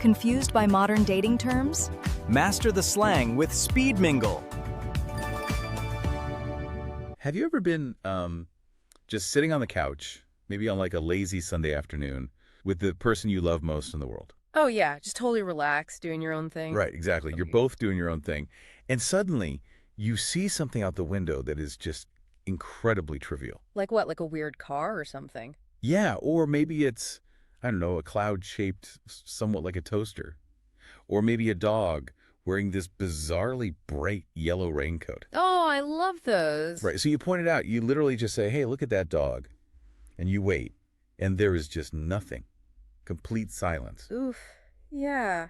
Confused by modern dating terms? Master the slang with Speed Mingle. Have you ever been just sitting on the couch, maybe on like a lazy Sunday afternoon, with the person you love most in the world? Oh, yeah, just totally relaxed, doing your own thing. Right, exactly. You're both doing your own thing. And suddenly, you see something out the window that is just incredibly trivial. Like what, like a weird car or something? Yeah, or maybe it's, I don't know, a cloud-shaped, somewhat like a toaster. Or maybe a dog wearing this bizarrely bright yellow raincoat. Oh, I love those. Right, so you point it out. You literally just say, hey, look at that dog. And you wait. And there is just nothing. Complete silence. Oof, yeah.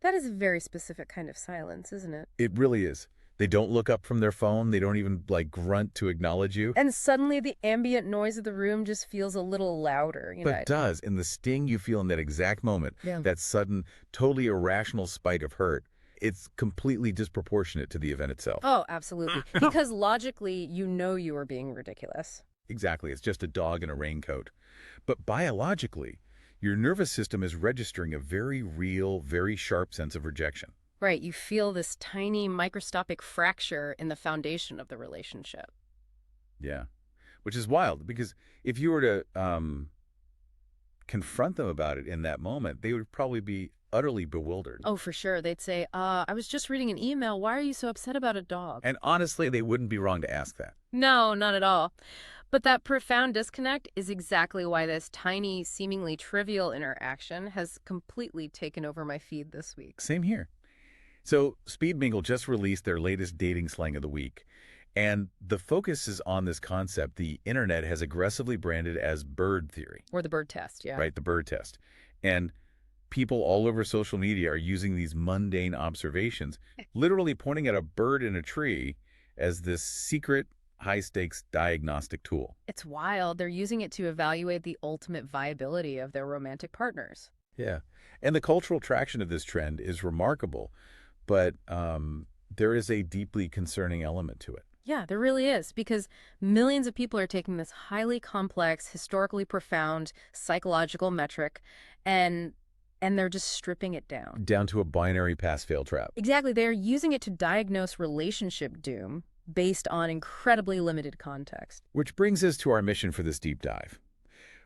That is a very specific kind of silence, isn't it? It really is. They don't look up from their phone. They don't even, like, grunt to acknowledge you. And suddenly the ambient noise of the room just feels a little louder. But it does. And the sting you feel in that exact moment, that sudden, totally irrational spite of hurt, it's completely disproportionate to the event itself. Oh, absolutely. Because logically, you know you are being ridiculous. Exactly. It's just a dog in a raincoat. But biologically, your nervous system is registering a very real, very sharp sense of rejection. Right. You feel this tiny microscopic fracture in the foundation of the relationship. Yeah. Which is wild, because if you were to confront them about it in that moment, they would probably be utterly bewildered. Oh, for sure. They'd say, I was just reading an email. Why are you so upset about a dog? And honestly, they wouldn't be wrong to ask that. No, not at all. But that profound disconnect is exactly why this tiny, seemingly trivial interaction has completely taken over my feed this week. Same here. So Speed Mingle just released their latest dating slang of the week. And the focus is on this concept the internet has aggressively branded as bird theory. Or the bird test, yeah. Right, the bird test. And people all over social media are using these mundane observations, literally pointing at a bird in a tree as this secret, high-stakes diagnostic tool. It's wild. They're using it to evaluate the ultimate viability of their romantic partners. Yeah. And the cultural traction of this trend is remarkable, but there is a deeply concerning element to it. Yeah, there really is, because millions of people are taking this highly complex, historically profound psychological metric and they're just stripping it down. Down to a binary pass-fail trap. Exactly. They're using it to diagnose relationship doom based on incredibly limited context. Which brings us to our mission for this deep dive.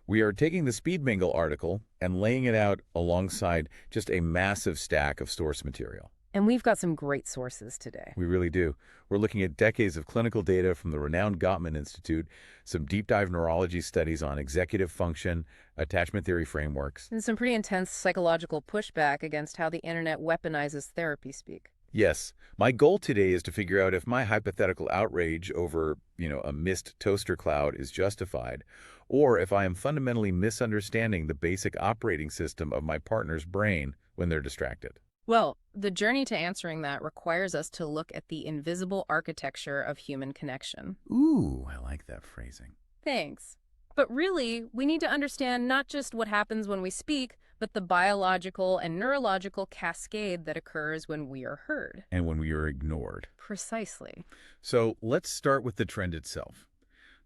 We are taking the Speed Mingle article and laying it out alongside just a massive stack of source material. And we've got some great sources today. We really do. We're looking at decades of clinical data from the renowned Gottman Institute, some deep dive neurology studies on executive function, attachment theory frameworks. And some pretty intense psychological pushback against how the internet weaponizes therapy speak. Yes. My goal today is to figure out if my hypothetical outrage over, a missed toaster cloud is justified, or if I am fundamentally misunderstanding the basic operating system of my partner's brain when they're distracted. Well, the journey to answering that requires us to look at the invisible architecture of human connection. Ooh, I like that phrasing. Thanks. But really, we need to understand not just what happens when we speak, but the biological and neurological cascade that occurs when we are heard. And when we are ignored. Precisely. So let's start with the trend itself.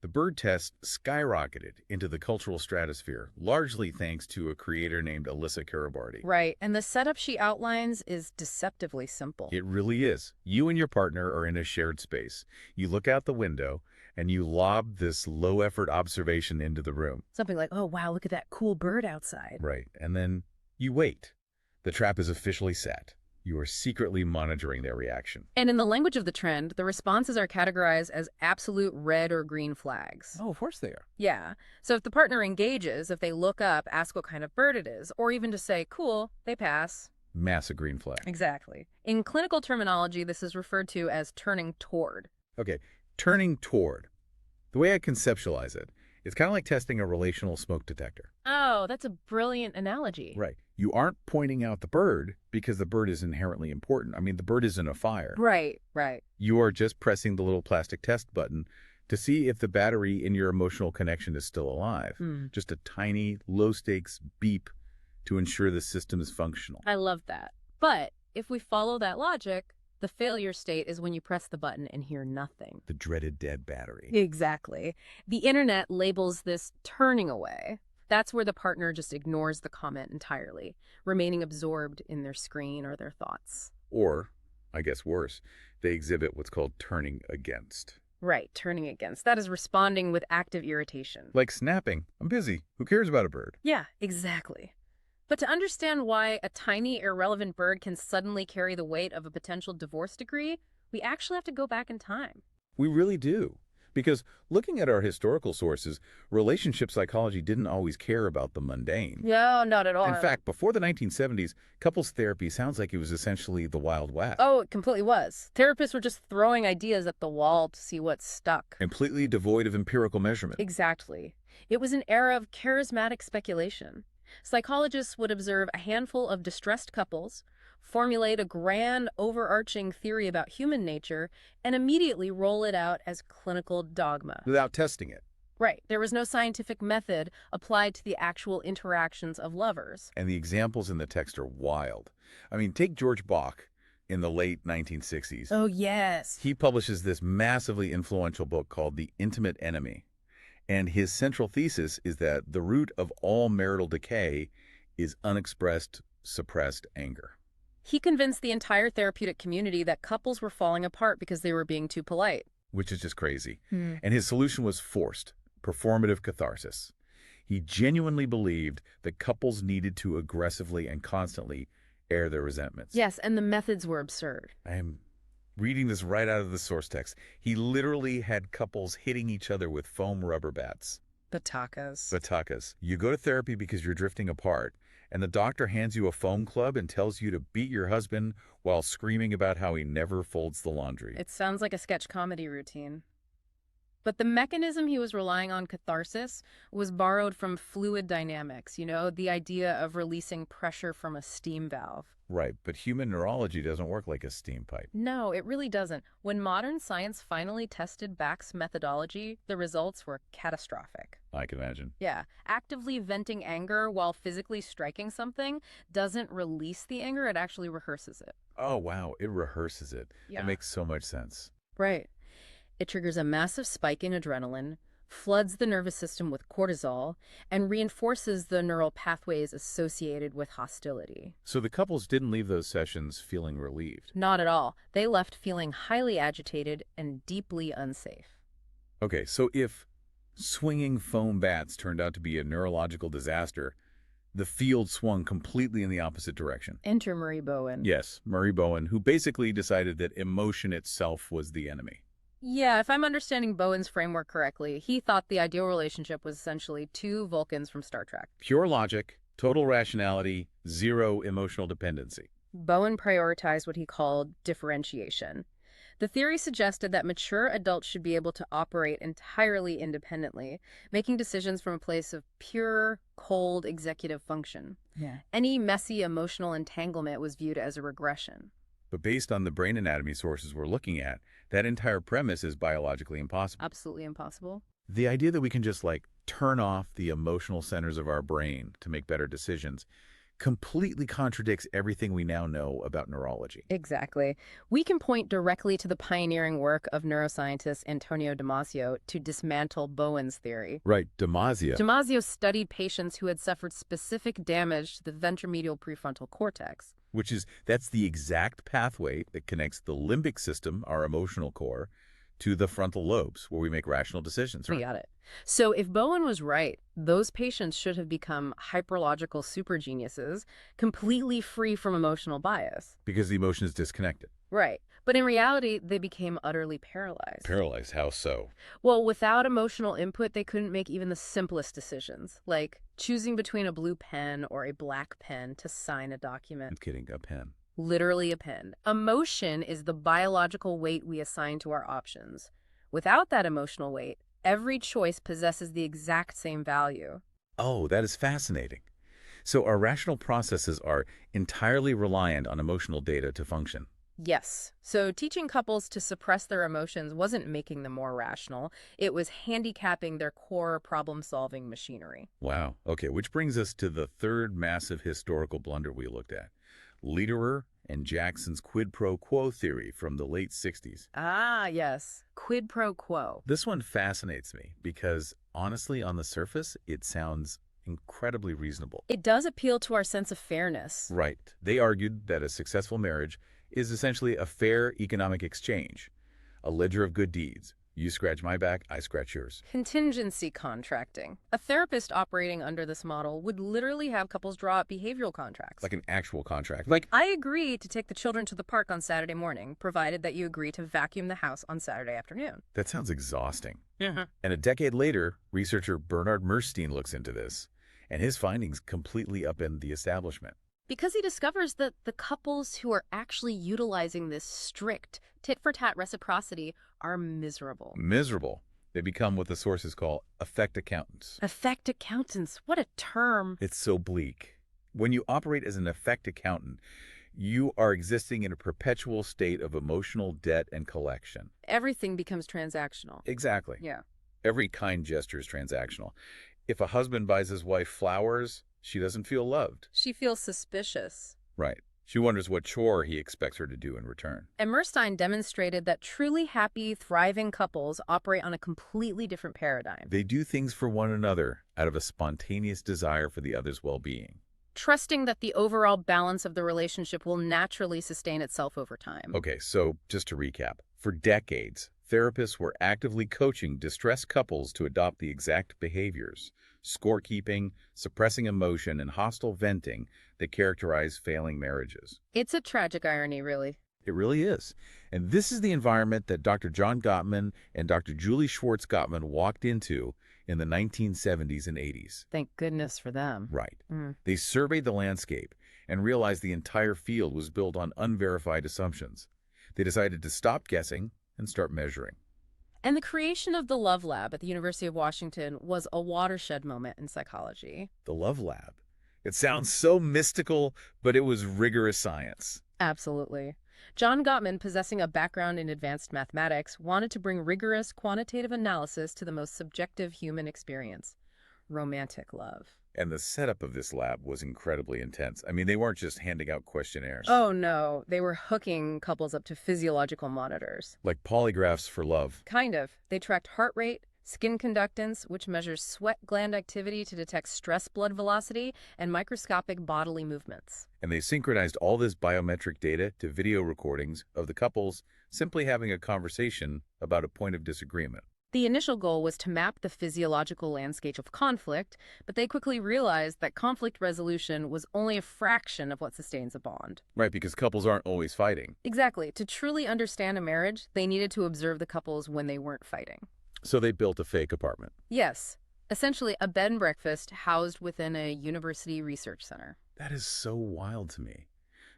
The bird test skyrocketed into the cultural stratosphere, largely thanks to a creator named Alyssa Karabarty. Right, and the setup she outlines is deceptively simple. It really is. You and your partner are in a shared space. You look out the window, and you lob this low-effort observation into the room. Something like, oh, wow, look at that cool bird outside. Right, and then you wait. The trap is officially set. You are secretly monitoring their reaction. And in the language of the trend, the responses are categorized as absolute red or green flags. Oh, of course they are. Yeah. So if the partner engages, if they look up, ask what kind of bird it is, or even to say, cool, they pass. Massive green flag. Exactly. In clinical terminology, this is referred to as turning toward. Okay, turning toward. The way I conceptualize it, it's kind of like testing a relational smoke detector. Oh, that's a brilliant analogy. Right. You aren't pointing out the bird because the bird is inherently important. I mean, the bird isn't a fire. Right. You are just pressing the little plastic test button to see if the battery in your emotional connection is still alive. Just a tiny, low-stakes beep to ensure the system is functional. I love that. But if we follow that logic, the failure state is when you press the button and hear nothing. The dreaded dead battery. Exactly. The internet labels this turning away. That's where the partner just ignores the comment entirely, remaining absorbed in their screen or their thoughts. Or, I guess worse, they exhibit what's called turning against. Right, turning against. That is responding with active irritation. Like snapping, I'm busy, who cares about a bird? Yeah, exactly. But to understand why a tiny, irrelevant bird can suddenly carry the weight of a potential divorce decree, we actually have to go back in time. We really do. Because looking at our historical sources, relationship psychology didn't always care about the mundane. No, not at all. In fact, before the 1970s, couples therapy sounds like it was essentially the Wild West. Oh, it completely was. Therapists were just throwing ideas at the wall to see what stuck. Completely devoid of empirical measurement. Exactly. It was an era of charismatic speculation. Psychologists would observe a handful of distressed couples, formulate a grand, overarching theory about human nature, and immediately roll it out as clinical dogma. Without testing it. Right. There was no scientific method applied to the actual interactions of lovers. And the examples in the text are wild. I mean, take George Bach in the late 1960s. Oh, yes. He publishes this massively influential book called The Intimate Enemy. And his central thesis is that the root of all marital decay is unexpressed, suppressed anger. He convinced the entire therapeutic community that couples were falling apart because they were being too polite. Which is just crazy. And his solution was forced, performative catharsis. He genuinely believed that couples needed to aggressively and constantly air their resentments. Yes, and the methods were absurd. I am reading this right out of the source text. He literally had couples hitting each other with foam rubber bats. Batakas. Batakas. You go to therapy because you're drifting apart, and the doctor hands you a foam club and tells you to beat your husband while screaming about how he never folds the laundry. It sounds like a sketch comedy routine. But the mechanism he was relying on, catharsis, was borrowed from fluid dynamics, the idea of releasing pressure from a steam valve. Right, but human neurology doesn't work like a steam pipe. No, it really doesn't. When modern science finally tested Bach's methodology, the results were catastrophic. I can imagine. Yeah, actively venting anger while physically striking something doesn't release the anger, it actually rehearses it. Oh, wow, it rehearses it. Yeah. That makes so much sense. Right. It triggers a massive spike in adrenaline, floods the nervous system with cortisol, and reinforces the neural pathways associated with hostility. So the couples didn't leave those sessions feeling relieved. Not at all. They left feeling highly agitated and deeply unsafe. Okay, so if swinging foam bats turned out to be a neurological disaster, the field swung completely in the opposite direction. Enter Murray Bowen. Yes, Murray Bowen, who basically decided that emotion itself was the enemy. Yeah, if I'm understanding Bowen's framework correctly, he thought the ideal relationship was essentially two Vulcans from Star Trek. Pure logic, total rationality, zero emotional dependency. Bowen prioritized what he called differentiation. The theory suggested that mature adults should be able to operate entirely independently, making decisions from a place of pure, cold executive function. Yeah. Any messy emotional entanglement was viewed as a regression. But based on the brain anatomy sources we're looking at, that entire premise is biologically impossible. Absolutely impossible. The idea that we can just turn off the emotional centers of our brain to make better decisions completely contradicts everything we now know about neurology. Exactly. We can point directly to the pioneering work of neuroscientist Antonio Damasio to dismantle Bowen's theory. Right, Damasio. Damasio studied patients who had suffered specific damage to the ventromedial prefrontal cortex. That's the exact pathway that connects the limbic system, our emotional core, to the frontal lobes, where we make rational decisions. Right? We got it. So if Bowen was right, those patients should have become hyperlogical super geniuses, completely free from emotional bias. Because the emotion is disconnected. Right. But in reality, they became utterly paralyzed. Paralyzed? How so? Well, without emotional input, they couldn't make even the simplest decisions, like choosing between a blue pen or a black pen to sign a document. I'm kidding, a pen. Literally a pen. Emotion is the biological weight we assign to our options. Without that emotional weight, every choice possesses the exact same value. Oh, that is fascinating. So our rational processes are entirely reliant on emotional data to function. Yes. So teaching couples to suppress their emotions wasn't making them more rational. It was handicapping their core problem-solving machinery. Wow. Okay, which brings us to the third massive historical blunder we looked at. Lederer and Jackson's quid pro quo theory from the late 60s. Ah, yes. Quid pro quo. This one fascinates me because, honestly, on the surface, it sounds incredibly reasonable. It does appeal to our sense of fairness. Right. They argued that a successful marriage is essentially a fair economic exchange, a ledger of good deeds. You scratch my back, I scratch yours. Contingency contracting. A therapist operating under this model would literally have couples draw up behavioral contracts. Like an actual contract. Like, I agree to take the children to the park on Saturday morning, provided that you agree to vacuum the house on Saturday afternoon. that sounds exhausting. Yeah. And a decade later, researcher Bernard Merstein looks into this, and his findings completely upend the establishment. Because he discovers that the couples who are actually utilizing this strict tit-for-tat reciprocity are miserable. Miserable. They become what the sources call effect accountants. Effect accountants, what a term. It's so bleak. When you operate as an effect accountant, you are existing in a perpetual state of emotional debt and collection. Everything becomes transactional. Exactly. Yeah. Every kind gesture is transactional. If a husband buys his wife flowers, she doesn't feel loved. She feels suspicious. Right. She wonders what chore he expects her to do in return. And Merstein demonstrated that truly happy, thriving couples operate on a completely different paradigm. They do things for one another out of a spontaneous desire for the other's well-being. Trusting that the overall balance of the relationship will naturally sustain itself over time. Okay, so just to recap, for decades, therapists were actively coaching distressed couples to adopt the exact behaviors, scorekeeping, suppressing emotion, and hostile venting that characterize failing marriages. It's a tragic irony, really. It really is. And this is the environment that Dr. John Gottman and Dr. Julie Schwartz Gottman walked into in the 1970s and 80s. Thank goodness for them. Right. They surveyed the landscape and realized the entire field was built on unverified assumptions. They decided to stop guessing and start measuring. And the creation of the Love Lab at the University of Washington was a watershed moment in psychology. The Love Lab. It sounds so mystical, but it was rigorous science. Absolutely. John Gottman, possessing a background in advanced mathematics, wanted to bring rigorous quantitative analysis to the most subjective human experience, romantic love. And the setup of this lab was incredibly intense. I mean, they weren't just handing out questionnaires. Oh, no. They were hooking couples up to physiological monitors. Like polygraphs for love. Kind of. They tracked heart rate, skin conductance, which measures sweat gland activity to detect stress blood velocity, and microscopic bodily movements. And they synchronized all this biometric data to video recordings of the couples simply having a conversation about a point of disagreement. The initial goal was to map the physiological landscape of conflict, but they quickly realized that conflict resolution was only a fraction of what sustains a bond. Right, because couples aren't always fighting. Exactly. To truly understand a marriage, they needed to observe the couples when they weren't fighting. So they built a fake apartment. Yes. Essentially a bed and breakfast housed within a university research center. That is so wild to me.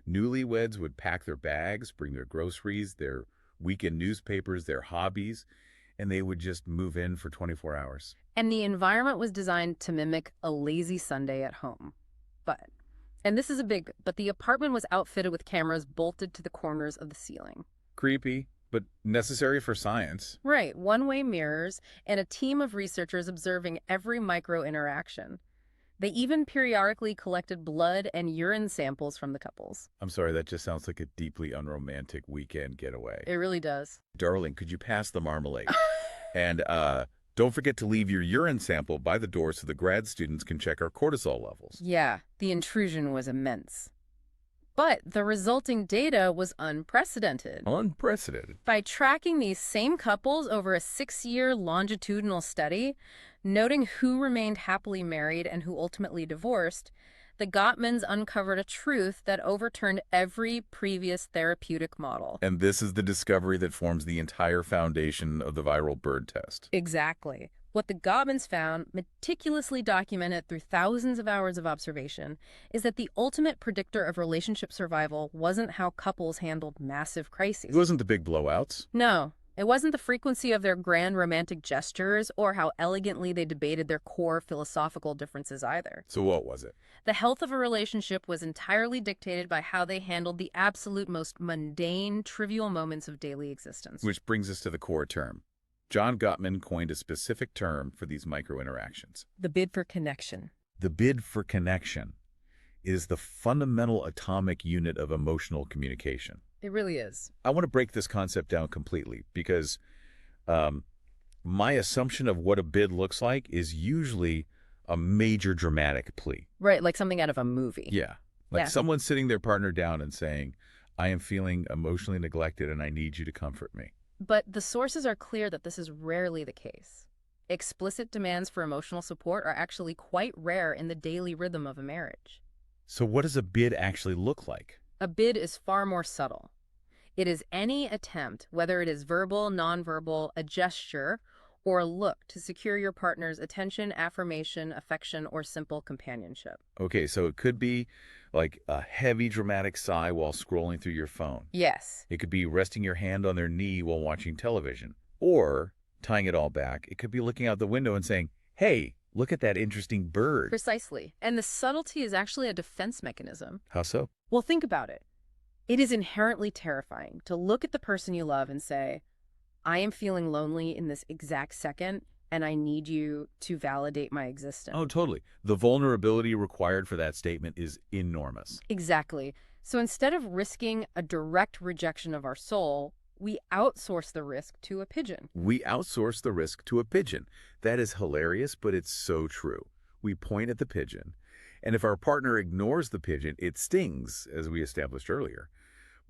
Newlyweds would pack their bags, bring their groceries, their weekend newspapers, their hobbies, and they would just move in for 24 hours. And the environment was designed to mimic a lazy Sunday at home. And this is but the apartment was outfitted with cameras bolted to the corners of the ceiling. Creepy, but necessary for science. Right, one-way mirrors and a team of researchers observing every micro-interaction. They even periodically collected blood and urine samples from the couples. I'm sorry, that just sounds like a deeply unromantic weekend getaway. It really does. Darling, could you pass the marmalade? And don't forget to leave your urine sample by the door so the grad students can check our cortisol levels. Yeah, the intrusion was immense. But the resulting data was unprecedented. Unprecedented. By tracking these same couples over a 6-year longitudinal study, noting who remained happily married and who ultimately divorced, the Gottmans uncovered a truth that overturned every previous therapeutic model. And this is the discovery that forms the entire foundation of the viral bird test. Exactly. What the Gottmans found, meticulously documented through thousands of hours of observation, is that the ultimate predictor of relationship survival wasn't how couples handled massive crises. It wasn't the big blowouts. No. It wasn't the frequency of their grand romantic gestures or how elegantly they debated their core philosophical differences either. So what was it? The health of a relationship was entirely dictated by how they handled the absolute most mundane, trivial moments of daily existence. Which brings us to the core term. John Gottman coined a specific term for these micro-interactions. The bid for connection. The bid for connection is the fundamental atomic unit of emotional communication. It really is. I want to break this concept down completely because my assumption of what a bid looks like is usually a major dramatic plea. Right, like something out of a movie. Yeah. Like Yeah. someone sitting their partner down and saying, I am feeling emotionally neglected and I need you to comfort me. But the sources are clear that this is rarely the case. Explicit demands for emotional support are actually quite rare in the daily rhythm of a marriage. So what does a bid actually look like? A bid is far more subtle. It is any attempt, whether it is verbal, nonverbal, a gesture, or a look to secure your partner's attention, affirmation, affection, or simple companionship. Okay, so it could be like a heavy dramatic sigh while scrolling through your phone. Yes. It could be resting your hand on their knee while watching television. Or, tying it all back, it could be looking out the window and saying, hey, look at that interesting bird. Precisely. And the subtlety is actually a defense mechanism. How so? Well, think about it. It is inherently terrifying to look at the person you love and say, I am feeling lonely in this exact second, and I need you to validate my existence. Oh, totally. The vulnerability required for that statement is enormous. Exactly. So instead of risking a direct rejection of our soul, we outsource the risk to a pigeon. We outsource the risk to a pigeon. That is hilarious, but it's so true. We point at the pigeon, and if our partner ignores the pigeon, it stings, as we established earlier.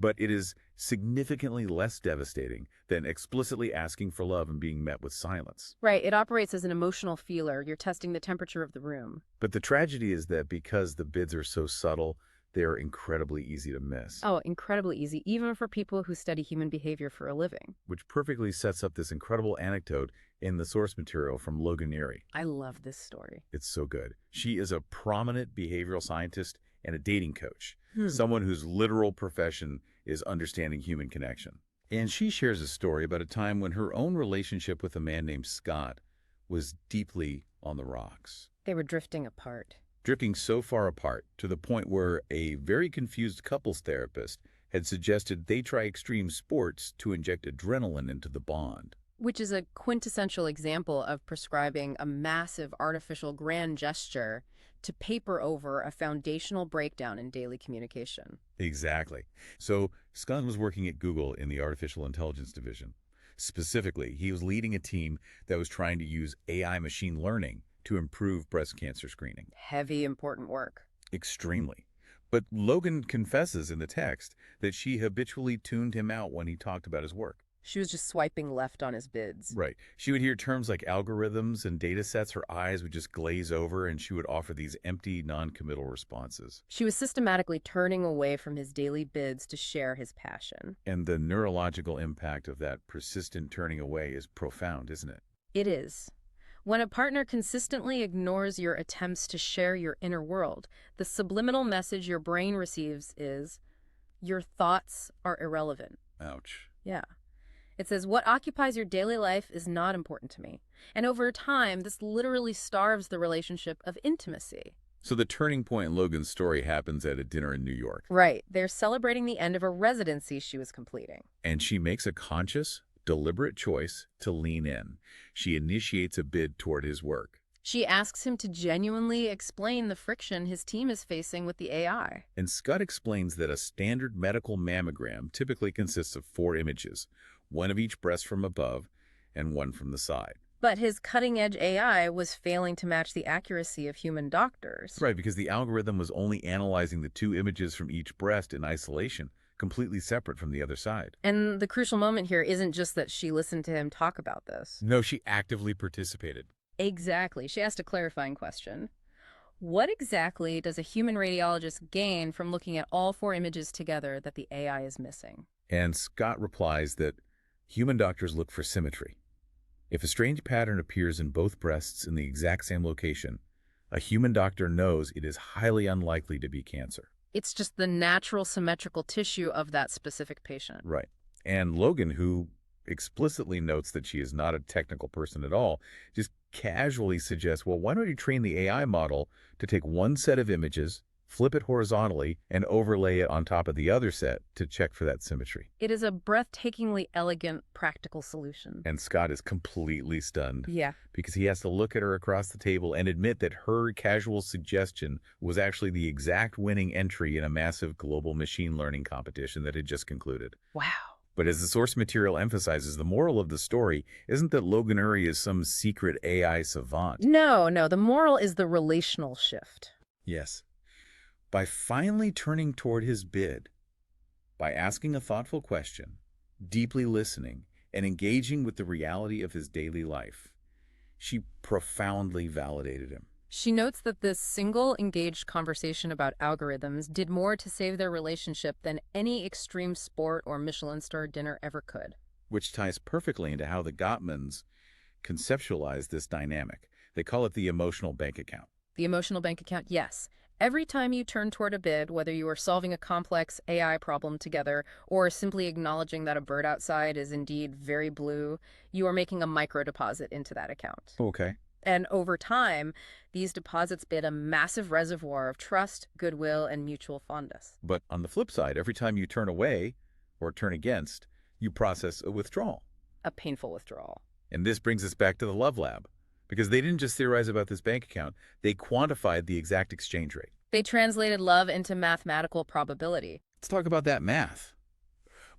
But it is significantly less devastating than explicitly asking for love and being met with silence. Right. It operates as an emotional feeler. You're testing the temperature of the room. But the tragedy is that because the bids are so subtle, they're incredibly easy to miss. Oh, incredibly easy, even for people who study human behavior for a living. Which perfectly sets up this incredible anecdote in the source material from Logan Neary. I love this story. It's so good. She is a prominent behavioral scientist and a dating coach, someone whose literal profession is understanding human connection. And she shares a story about a time when her own relationship with a man named Scott was deeply on the rocks. They were drifting apart. Drifting so far apart to the point where a very confused couples therapist had suggested they try extreme sports to inject adrenaline into the bond. Which is a quintessential example of prescribing a massive artificial grand gesture to paper over a foundational breakdown in daily communication. Exactly. So Scott was working at Google in the artificial intelligence division. Specifically, he was leading a team that was trying to use AI machine learning to improve breast cancer screening. Heavy, important work. Extremely. But Logan confesses in the text that she habitually tuned him out when he talked about his work. She was just swiping left on his bids. Right. She would hear terms like algorithms and data sets, her eyes would just glaze over, and she would offer these empty, non-committal responses. She was systematically turning away from his daily bids to share his passion. And the neurological impact of that persistent turning away is profound, isn't it? It is. When a partner consistently ignores your attempts to share your inner world, the subliminal message your brain receives is, your thoughts are irrelevant. Ouch. Yeah. It says, what occupies your daily life is not important to me. And over time, this literally starves the relationship of intimacy. So the turning point in Logan's story happens at a dinner in New York. Right. They're celebrating the end of a residency she was completing. And she makes a conscious, deliberate choice to lean in. She initiates a bid toward his work. She asks him to genuinely explain the friction his team is facing with the AI. And Scott explains that a standard medical mammogram typically consists of 4 images, one of each breast from above and one from the side. But his cutting-edge AI was failing to match the accuracy of human doctors. Right, because the algorithm was only analyzing the 2 images from each breast in isolation, completely separate from the other side. And the crucial moment here isn't just that she listened to him talk about this. No, she actively participated. Exactly. She asked a clarifying question. What exactly does a human radiologist gain from looking at all 4 images together that the AI is missing? And Scott replies that human doctors look for symmetry. If a strange pattern appears in both breasts in the exact same location, a human doctor knows it is highly unlikely to be cancer. It's just the natural symmetrical tissue of that specific patient. Right. And Logan, who explicitly notes that she is not a technical person at all, just casually suggests, well, why don't you train the AI model to take one set of images, flip it horizontally, and overlay it on top of the other set to check for that symmetry. It is a breathtakingly elegant, practical solution. And Scott is completely stunned. Yeah. Because he has to look at her across the table and admit that her casual suggestion was actually the exact winning entry in a massive global machine learning competition that had just concluded. Wow. But as the source material emphasizes, the moral of the story isn't that Logan Uri is some secret AI savant. No, no, the moral is the relational shift. Yes. By finally turning toward his bid, by asking a thoughtful question, deeply listening, and engaging with the reality of his daily life, she profoundly validated him. She notes that this single engaged conversation about algorithms did more to save their relationship than any extreme sport or Michelin-star dinner ever could. Which ties perfectly into how the Gottmans conceptualize this dynamic. They call it the emotional bank account. The emotional bank account, yes. Every time you turn toward a bid, whether you are solving a complex AI problem together or simply acknowledging that a bird outside is indeed very blue, you are making a micro deposit into that account. Okay. And over time, these deposits bid a massive reservoir of trust, goodwill, and mutual fondness. But on the flip side, every time you turn away or turn against, you process a withdrawal. A painful withdrawal. And this brings us back to the Love Lab, because they didn't just theorize about this bank account, they quantified the exact exchange rate. They translated love into mathematical probability. Let's talk about that math.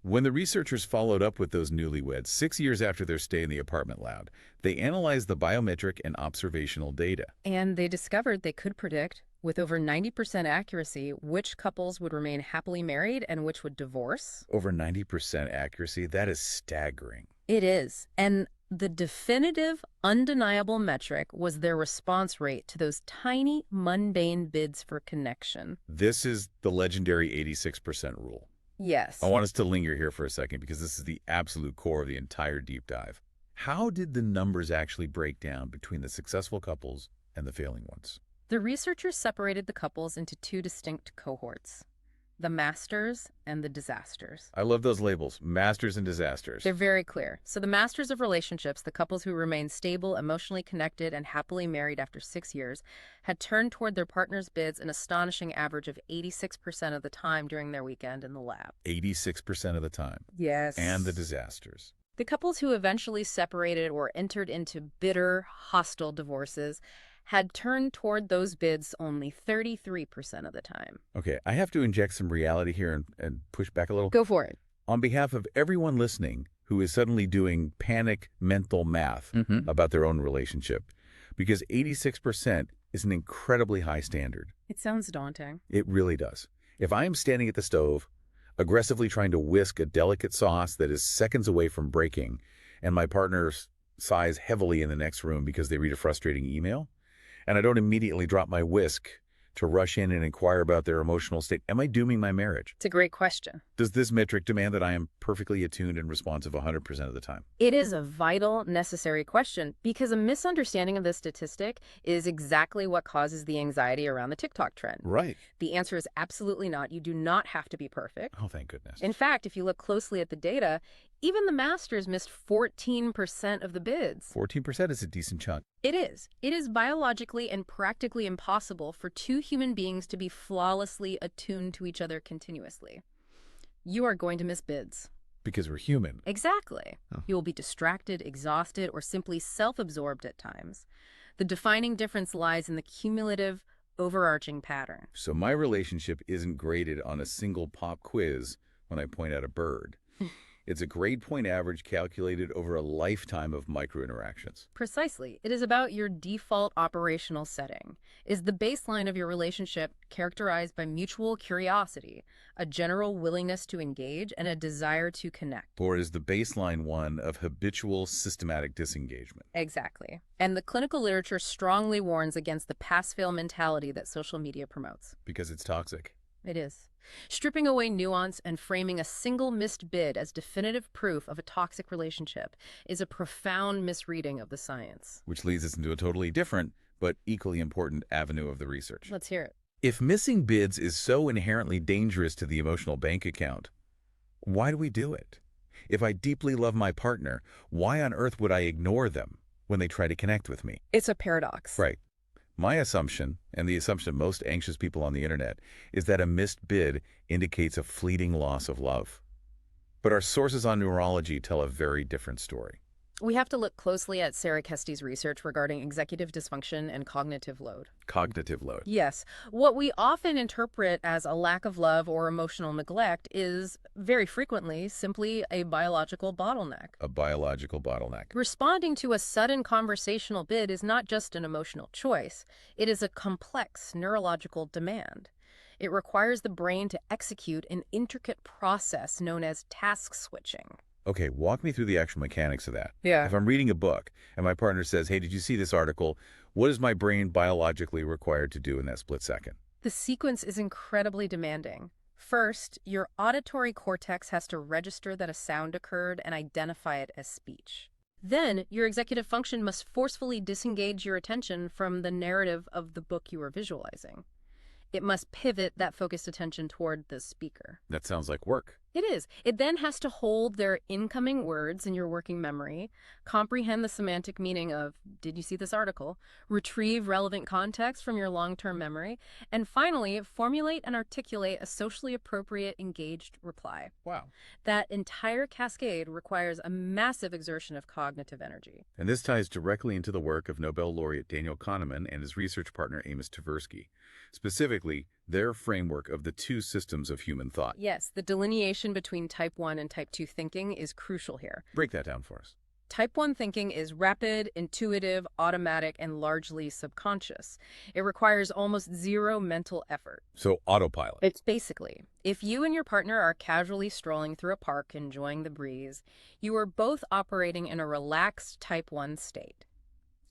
When the researchers followed up with those newlyweds 6 years after their stay in the apartment lab, they analyzed the biometric and observational data. And they discovered they could predict, with over 90% accuracy, which couples would remain happily married and which would divorce. Over 90% accuracy, that is staggering. It is. And the definitive, undeniable metric was their response rate to those tiny, mundane bids for connection. This is the legendary 86% rule. Yes. I want us to linger here for a second because this is the absolute core of the entire deep dive. How did the numbers actually break down between the successful couples and the failing ones? The researchers separated the couples into two distinct cohorts, the masters and the disasters. I love those labels, masters and disasters. They're very clear. So the masters of relationships, the couples who remain stable, emotionally connected, and happily married after 6 years, had turned toward their partner's bids an astonishing average of 86% of the time during their weekend in the lab. 86% of the time. Yes. And the disasters. The couples who eventually separated or entered into bitter, hostile divorces had turned toward those bids only 33% of the time. Okay, I have to inject some reality here and push back a little. Go for it. On behalf of everyone listening who is suddenly doing panic mental math about their own relationship, because 86% is an incredibly high standard. It sounds daunting. It really does. If I am standing at the stove, aggressively trying to whisk a delicate sauce that is seconds away from breaking, and my partner sighs heavily in the next room because they read a frustrating email, and I don't immediately drop my whisk to rush in and inquire about their emotional state, am I dooming my marriage? It's a great question. Does this metric demand that I am perfectly attuned and responsive 100% of the time? It is a vital, necessary question because a misunderstanding of this statistic is exactly what causes the anxiety around the TikTok trend. Right. The answer is absolutely not. You do not have to be perfect. Oh, thank goodness. In fact, if you look closely at the data, even the masters missed 14% of the bids. 14% is a decent chunk. It is. It is biologically and practically impossible for two human beings to be flawlessly attuned to each other continuously. You are going to miss bids. Because we're human. Exactly. Oh. You will be distracted, exhausted, or simply self-absorbed at times. The defining difference lies in the cumulative, overarching pattern. So my relationship isn't graded on a single pop quiz when I point out a bird. It's a grade point average calculated over a lifetime of micro-interactions. Precisely. It is about your default operational setting. Is the baseline of your relationship characterized by mutual curiosity, a general willingness to engage, and a desire to connect? Or is the baseline one of habitual, systematic disengagement? Exactly. And the clinical literature strongly warns against the pass-fail mentality that social media promotes. Because it's toxic. It is. Stripping away nuance and framing a single missed bid as definitive proof of a toxic relationship is a profound misreading of the science. Which leads us into a totally different, but equally important avenue of the research. Let's hear it. If missing bids is so inherently dangerous to the emotional bank account, why do we do it? If I deeply love my partner, why on earth would I ignore them when they try to connect with me? It's a paradox. Right. My assumption, and the assumption of most anxious people on the internet, is that a missed bid indicates a fleeting loss of love. But our sources on neurology tell a very different story. We have to look closely at Sarah Kestie's research regarding executive dysfunction and cognitive load. Cognitive load. Yes. What we often interpret as a lack of love or emotional neglect is very frequently simply a biological bottleneck. A biological bottleneck. Responding to a sudden conversational bid is not just an emotional choice. It is a complex neurological demand. It requires the brain to execute an intricate process known as task switching. Okay, walk me through the actual mechanics of that. Yeah. If I'm reading a book and my partner says, hey, did you see this article? What is my brain biologically required to do in that split second? The sequence is incredibly demanding. First, your auditory cortex has to register that a sound occurred and identify it as speech. Then, your executive function must forcefully disengage your attention from the narrative of the book you are visualizing. It must pivot that focused attention toward the speaker. That sounds like work. It is. It then has to hold their incoming words in your working memory, comprehend the semantic meaning of, did you see this article, retrieve relevant context from your long-term memory, and finally, formulate and articulate a socially appropriate, engaged reply. Wow. That entire cascade requires a massive exertion of cognitive energy. And this ties directly into the work of Nobel laureate Daniel Kahneman and his research partner Amos Tversky, specifically their framework of the two systems of human thought. Yes, the delineation between type 1 and type 2 thinking is crucial here. Break that down for us. Type 1 thinking is rapid, intuitive, automatic, and largely subconscious. It requires almost zero mental effort. So autopilot. It's basically, if you and your partner are casually strolling through a park enjoying the breeze, you are both operating in a relaxed type 1 state.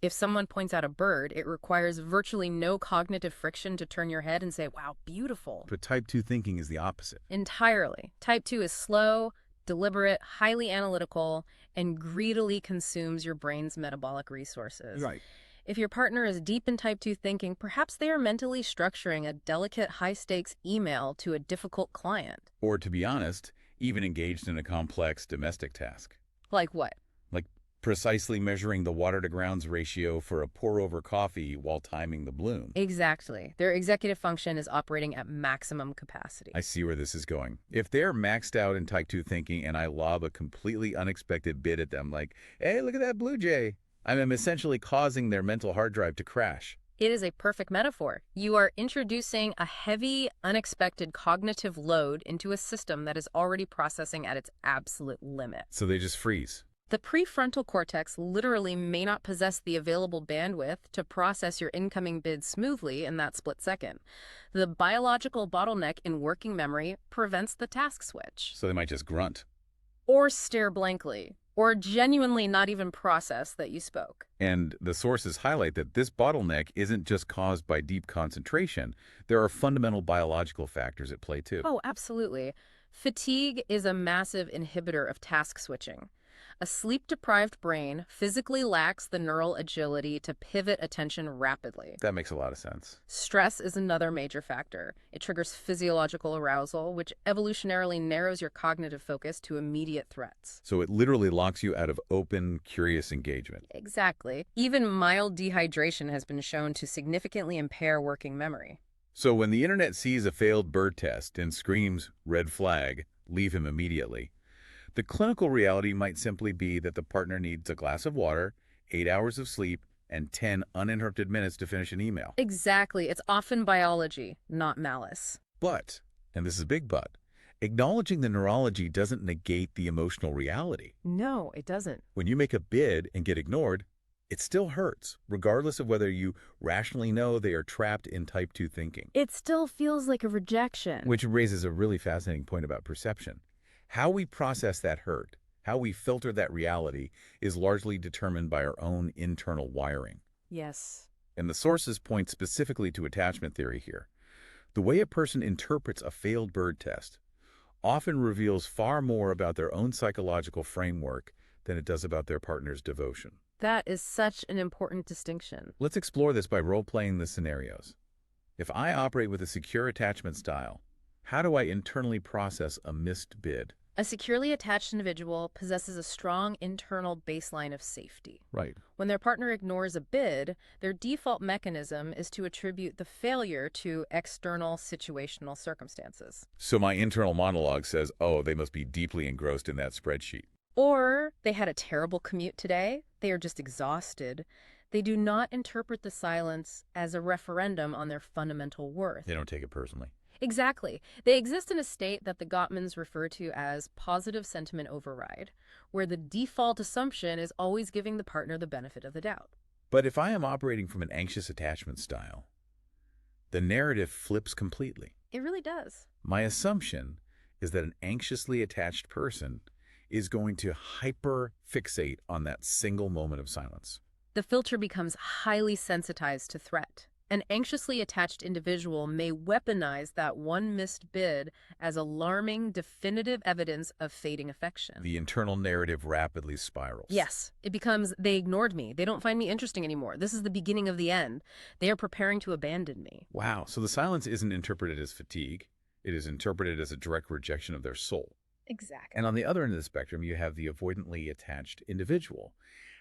If someone points out a bird, it requires virtually no cognitive friction to turn your head and say, wow, beautiful. But type 2 thinking is the opposite. Entirely. Type 2 is slow, deliberate, highly analytical, and greedily consumes your brain's metabolic resources. Right. If your partner is deep in type 2 thinking, perhaps they are mentally structuring a delicate, high-stakes email to a difficult client. Or to be honest, even engaged in a complex domestic task. Like what? Like precisely measuring the water-to-grounds ratio for a pour-over coffee while timing the bloom. Exactly. Their executive function is operating at maximum capacity. I see where this is going. If they're maxed out in type 2 thinking and I lob a completely unexpected bid at them like, hey, look at that blue jay, I am essentially causing their mental hard drive to crash. It is a perfect metaphor. You are introducing a heavy, unexpected cognitive load into a system that is already processing at its absolute limit. So they just freeze. The prefrontal cortex literally may not possess the available bandwidth to process your incoming bid smoothly in that split second. The biological bottleneck in working memory prevents the task switch. So they might just grunt. Or stare blankly. Or genuinely not even process that you spoke. And the sources highlight that this bottleneck isn't just caused by deep concentration. There are fundamental biological factors at play too. Oh, absolutely. Fatigue is a massive inhibitor of task switching. A sleep-deprived brain physically lacks the neural agility to pivot attention rapidly. That makes a lot of sense. Stress is another major factor. It triggers physiological arousal, which evolutionarily narrows your cognitive focus to immediate threats. So it literally locks you out of open, curious engagement. Exactly. Even mild dehydration has been shown to significantly impair working memory. So when the internet sees a failed bird test and screams, red flag, leave him immediately, the clinical reality might simply be that the partner needs a glass of water, 8 hours of sleep, and 10 uninterrupted minutes to finish an email. Exactly. It's often biology, not malice. But, and this is a big but, acknowledging the neurology doesn't negate the emotional reality. No, it doesn't. When you make a bid and get ignored, it still hurts, regardless of whether you rationally know they are trapped in type 2 thinking. It still feels like a rejection. Which raises a really fascinating point about perception. How we process that hurt, how we filter that reality, is largely determined by our own internal wiring. Yes. And the sources point specifically to attachment theory here. The way a person interprets a failed bird test often reveals far more about their own psychological framework than it does about their partner's devotion. That is such an important distinction. Let's explore this by role-playing the scenarios. If I operate with a secure attachment style, how do I internally process a missed bid? A securely attached individual possesses a strong internal baseline of safety. Right. When their partner ignores a bid, their default mechanism is to attribute the failure to external situational circumstances. So my internal monologue says, oh, they must be deeply engrossed in that spreadsheet. Or they had a terrible commute today. They are just exhausted. They do not interpret the silence as a referendum on their fundamental worth. They don't take it personally. Exactly. They exist in a state that the Gottmans refer to as positive sentiment override, where the default assumption is always giving the partner the benefit of the doubt. But if I am operating from an anxious attachment style, the narrative flips completely. It really does. My assumption is that an anxiously attached person is going to hyper-fixate on that single moment of silence. The filter becomes highly sensitized to threat. An anxiously attached individual may weaponize that one missed bid as alarming, definitive evidence of fading affection. The internal narrative rapidly spirals. Yes, it becomes, they ignored me. They don't find me interesting anymore. This is the beginning of the end. They are preparing to abandon me. Wow, so the silence isn't interpreted as fatigue. It is interpreted as a direct rejection of their soul. Exactly. And on the other end of the spectrum, you have the avoidantly attached individual.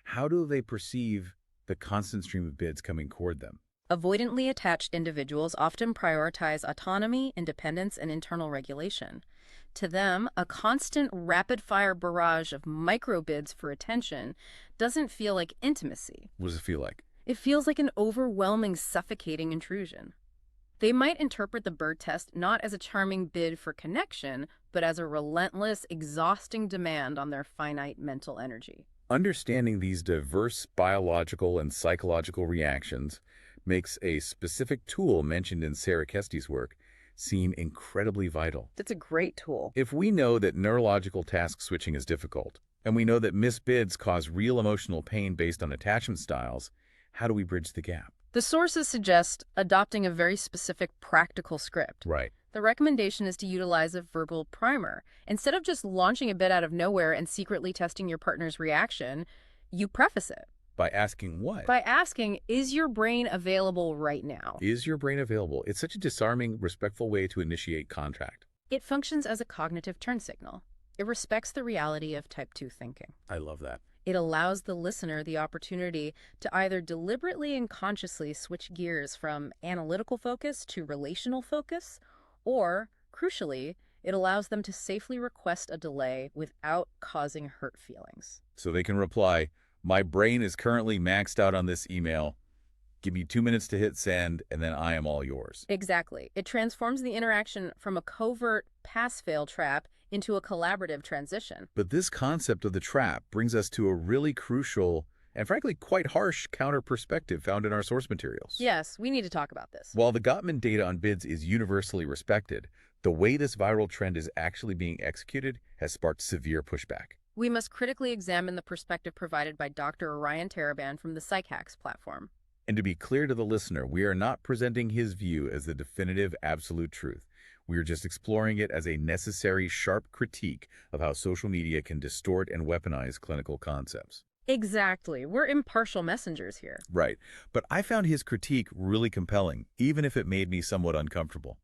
How do they perceive the constant stream of bids coming toward them? Avoidantly attached individuals often prioritize autonomy, independence, and internal regulation. To them, a constant rapid-fire barrage of micro-bids for attention doesn't feel like intimacy. What does it feel like? It feels like an overwhelming, suffocating intrusion. They might interpret the bird test not as a charming bid for connection, but as a relentless, exhausting demand on their finite mental energy. Understanding these diverse biological and psychological reactions makes a specific tool mentioned in Sarah Kestie's work seem incredibly vital. That's a great tool. If we know that neurological task switching is difficult, and we know that missed bids cause real emotional pain based on attachment styles, how do we bridge the gap? The sources suggest adopting a very specific practical script. Right. The recommendation is to utilize a verbal primer. Instead of just launching a bid out of nowhere and secretly testing your partner's reaction, you preface it. By asking what? By asking, is your brain available right now? Is your brain available? It's such a disarming, respectful way to initiate contact. It functions as a cognitive turn signal. It respects the reality of type 2 thinking. I love that. It allows the listener the opportunity to either deliberately and consciously switch gears from analytical focus to relational focus, or, crucially, it allows them to safely request a delay without causing hurt feelings. So they can reply, "My brain is currently maxed out on this email. Give me 2 minutes to hit send, and then I am all yours." Exactly. It transforms the interaction from a covert pass-fail trap into a collaborative transition. But this concept of the trap brings us to a really crucial and frankly quite harsh counter-perspective found in our source materials. Yes, we need to talk about this. While the Gottman data on bids is universally respected, the way this viral trend is actually being executed has sparked severe pushback. We must critically examine the perspective provided by Dr. Orion Taraban from the PsycHacks platform. And to be clear to the listener, we are not presenting his view as the definitive absolute truth. We are just exploring it as a necessary, sharp critique of how social media can distort and weaponize clinical concepts. Exactly. We're impartial messengers here. Right. But I found his critique really compelling, even if it made me somewhat uncomfortable.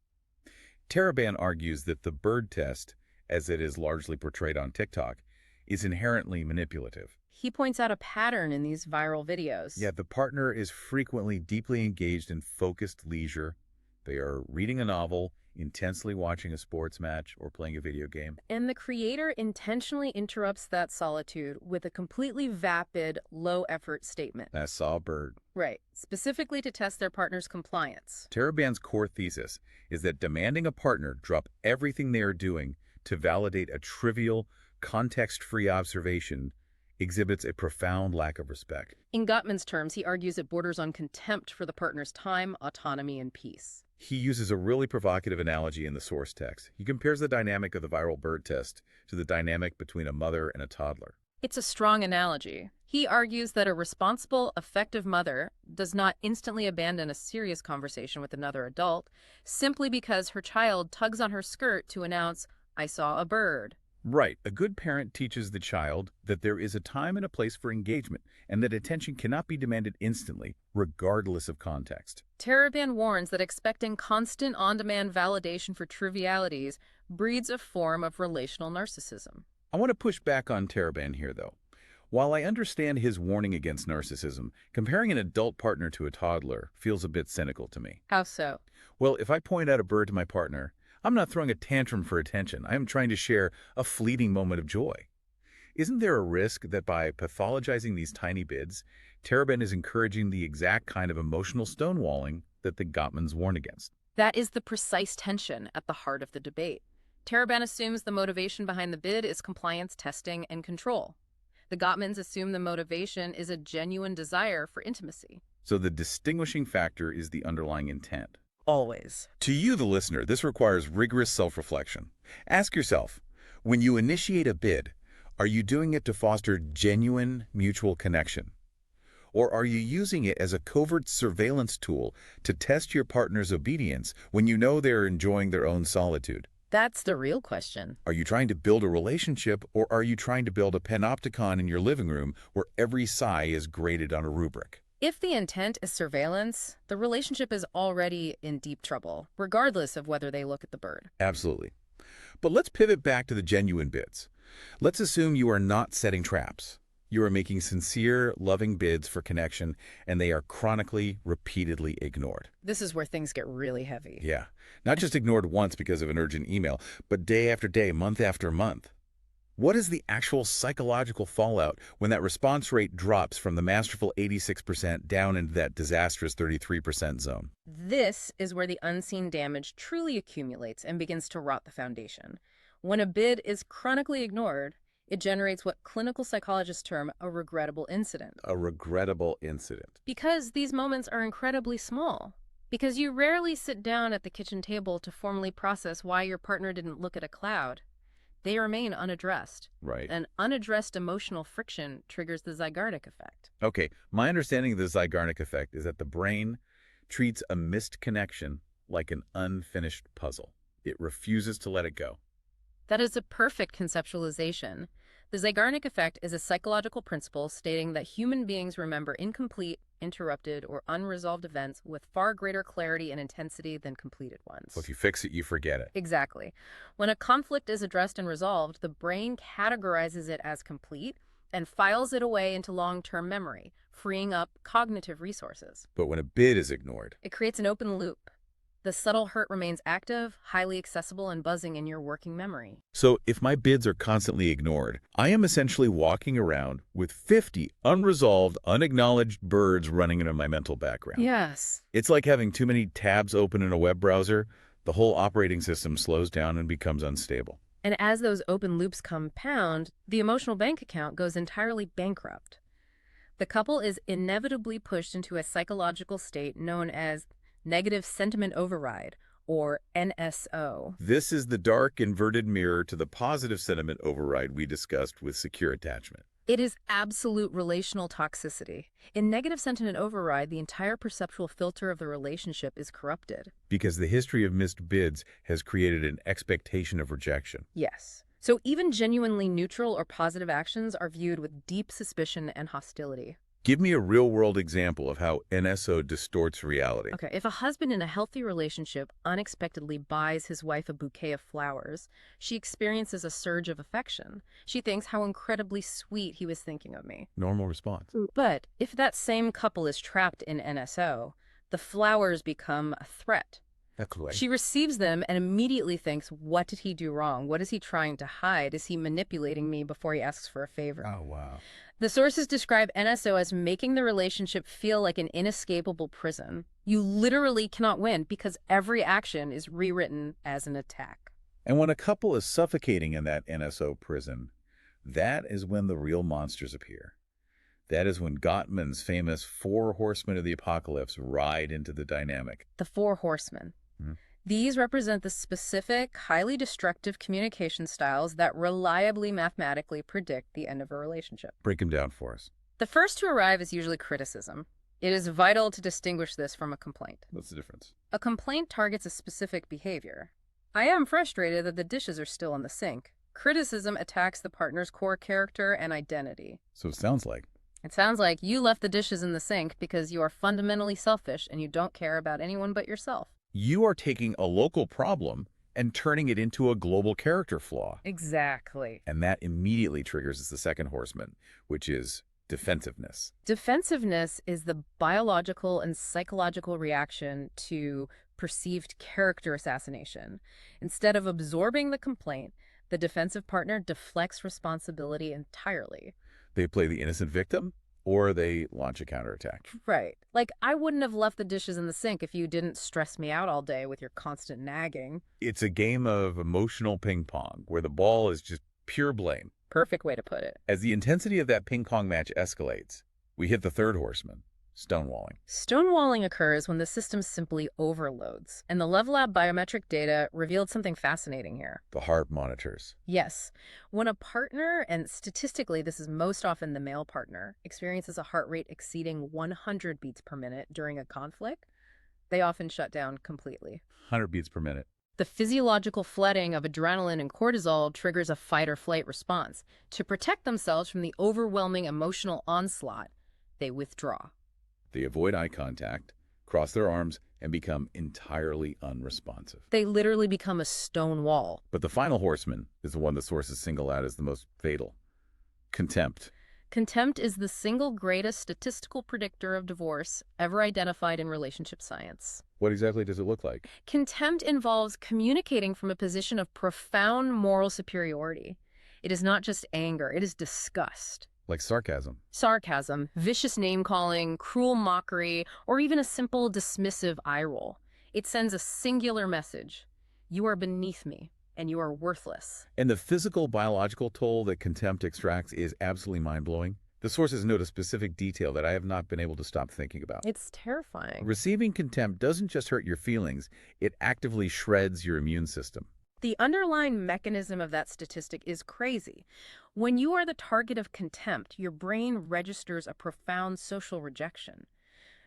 Taraban argues that the bird test, as it is largely portrayed on TikTok, is inherently manipulative. He points out a pattern in these viral videos. Yet the partner is frequently deeply engaged in focused leisure. They are reading a novel, intensely watching a sports match, or playing a video game. And the creator intentionally interrupts that solitude with a completely vapid, low-effort statement. I saw a bird. Right. Specifically to test their partner's compliance. Taraban's core thesis is that demanding a partner drop everything they are doing to validate a trivial, context-free observation exhibits a profound lack of respect. In Gottman's terms, he argues it borders on contempt for the partner's time, autonomy, and peace. He uses a really provocative analogy in the source text. He compares the dynamic of the viral bird test to the dynamic between a mother and a toddler. It's a strong analogy. He argues that a responsible, effective mother does not instantly abandon a serious conversation with another adult simply because her child tugs on her skirt to announce, "I saw a bird." Right. A good parent teaches the child that there is a time and a place for engagement, and that attention cannot be demanded instantly, regardless of context. Taraban warns that expecting constant on-demand validation for trivialities breeds a form of relational narcissism. I want to push back on Taraban here, though. While I understand his warning against narcissism, comparing an adult partner to a toddler feels a bit cynical to me. How so? Well, if I point out a bird to my partner, I'm not throwing a tantrum for attention. I am trying to share a fleeting moment of joy. Isn't there a risk that by pathologizing these tiny bids, Terabin is encouraging the exact kind of emotional stonewalling that the Gottmans warn against? That is the precise tension at the heart of the debate. Terabin assumes the motivation behind the bid is compliance testing and control. The Gottmans assume the motivation is a genuine desire for intimacy. So the distinguishing factor is the underlying intent. Always. To you, the listener, this requires rigorous self-reflection. Ask yourself, when you initiate a bid, are you doing it to foster genuine mutual connection? Or are you using it as a covert surveillance tool to test your partner's obedience when you know they're enjoying their own solitude? That's the real question. Are you trying to build a relationship, or are you trying to build a panopticon in your living room where every sigh is graded on a rubric? If the intent is surveillance, the relationship is already in deep trouble, regardless of whether they look at the bird. Absolutely. But let's pivot back to the genuine bids. Let's assume you are not setting traps. You are making sincere, loving bids for connection, and they are chronically, repeatedly ignored. This is where things get really heavy. Yeah. Not just ignored once because of an urgent email, but day after day, month after month. What is the actual psychological fallout when that response rate drops from the masterful 86% down into that disastrous 33% zone? This is where the unseen damage truly accumulates and begins to rot the foundation. When a bid is chronically ignored, it generates what clinical psychologists term a regrettable incident. A regrettable incident. Because these moments are incredibly small. Because you rarely sit down at the kitchen table to formally process why your partner didn't look at a cloud. They remain unaddressed. Right. And unaddressed emotional friction triggers the Zygarnik effect. Okay, my understanding of the Zygarnik effect is that the brain treats a missed connection like an unfinished puzzle. It refuses to let it go. That is a perfect conceptualization. The Zygarnik effect is a psychological principle stating that human beings remember incomplete, interrupted, or unresolved events with far greater clarity and intensity than completed ones. So if you fix it, you forget it. Exactly. When a conflict is addressed and resolved, the brain categorizes it as complete and files it away into long-term memory, freeing up cognitive resources. But when a bid is ignored, It creates an open loop. The subtle hurt remains active, highly accessible, and buzzing in your working memory. so if my bids are constantly ignored, I am essentially walking around with 50 unresolved, unacknowledged birds running into my mental background. Yes. It's like having too many tabs open in a web browser. The whole operating system slows down and becomes unstable. And as those open loops compound, the emotional bank account goes entirely bankrupt. The couple is inevitably pushed into a psychological state known as negative sentiment override, or NSO. This is the dark inverted mirror to the positive sentiment override we discussed with secure attachment. It is absolute relational toxicity. In negative sentiment override, the entire perceptual filter of the relationship is corrupted. Because the history of missed bids has created an expectation of rejection. Yes. So even genuinely neutral or positive actions are viewed with deep suspicion and hostility. Give me a real-world example of how NSO distorts reality. Okay, if a husband in a healthy relationship unexpectedly buys his wife a bouquet of flowers, she experiences a surge of affection. She thinks how incredibly sweet he was thinking of me. Normal response. But if that same couple is trapped in NSO, the flowers become a threat. She receives them and immediately thinks, what did he do wrong? What is he trying to hide? Is he manipulating me before he asks for a favor? Oh, wow. The sources describe NSO as making the relationship feel like an inescapable prison. You literally cannot win because every action is rewritten as an attack. And when a couple is suffocating in that NSO prison, that is when the real monsters appear. That is when Gottman's famous 4 horsemen of the apocalypse ride into the dynamic. The 4 horsemen. These represent the specific, highly destructive communication styles that reliably mathematically predict the end of a relationship. Break them down for us. The first to arrive is usually criticism. It is vital to distinguish this from a complaint. What's the difference? A complaint targets a specific behavior. I am frustrated that the dishes are still in the sink. Criticism attacks the partner's core character and identity. So it sounds like You left the dishes in the sink because you are fundamentally selfish and you don't care about anyone but yourself. you are taking a local problem and turning it into a global character flaw. Exactly. And that immediately triggers the second horseman, which is defensiveness. Defensiveness is the biological and psychological reaction to perceived character assassination. Instead of absorbing the complaint, The defensive partner deflects responsibility entirely. They play the innocent victim, or they launch a counterattack. Right. Like, I wouldn't have left the dishes in the sink if you didn't stress me out all day with your constant nagging. It's a game of emotional ping pong, where the ball is just pure blame. Perfect way to put it. As the intensity of that ping pong match escalates, we hit the third horseman, stonewalling. Stonewalling occurs when the system simply overloads, and the Love Lab biometric data revealed something fascinating here. The heart monitors. Yes, when a partner, and statistically this is most often the male partner, experiences a heart rate exceeding 100 beats per minute during a conflict, they often shut down completely. 100 beats per minute. The physiological flooding of adrenaline and cortisol triggers a fight-or-flight response. To protect themselves from the overwhelming emotional onslaught, they withdraw. They avoid eye contact, cross their arms, and become entirely unresponsive. They literally become a stone wall. But the final horseman is the one the sources single out as the most fatal. Contempt. Contempt is the single greatest statistical predictor of divorce ever identified in relationship science. What exactly does it look like? Contempt involves communicating from a position of profound moral superiority. It is not just anger, it is disgust. Like sarcasm. Sarcasm, vicious name-calling, cruel mockery, or even a simple dismissive eye roll. It sends a singular message. You are beneath me, and you are worthless. And the physical, biological toll that contempt extracts is absolutely mind-blowing. The sources note a specific detail that I have not been able to stop thinking about. It's terrifying. Receiving contempt doesn't just hurt your feelings, it actively shreds your immune system. The underlying mechanism of that statistic is crazy. When you are the target of contempt, your brain registers a profound social rejection.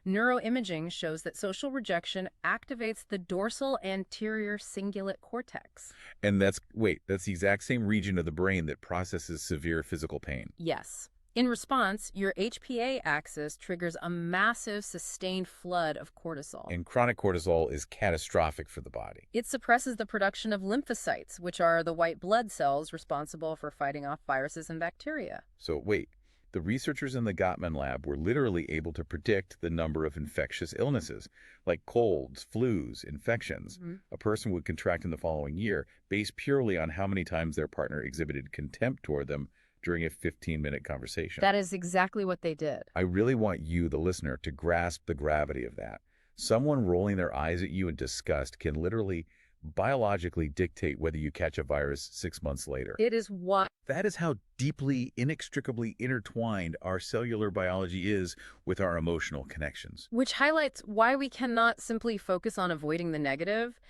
Neuroimaging shows that social rejection activates the dorsal anterior cingulate cortex. And that's the exact same region of the brain that processes severe physical pain. Yes. In response, your HPA axis triggers a massive, sustained flood of cortisol. And chronic cortisol is catastrophic for the body. It suppresses the production of lymphocytes, which are the white blood cells responsible for fighting off viruses and bacteria. So wait, the researchers in the Gottman lab were literally able to predict the number of infectious illnesses, like colds, flus, infections, a person would contract in the following year, based purely on how many times their partner exhibited contempt toward them during a 15-minute conversation. That is exactly what they did. I really want you, the listener, to grasp the gravity of that. Someone rolling their eyes at you in disgust can literally biologically dictate whether you catch a virus 6 months later. It is what... That is how deeply, inextricably intertwined our cellular biology is with our emotional connections. Which highlights why we cannot simply focus on avoiding the negative.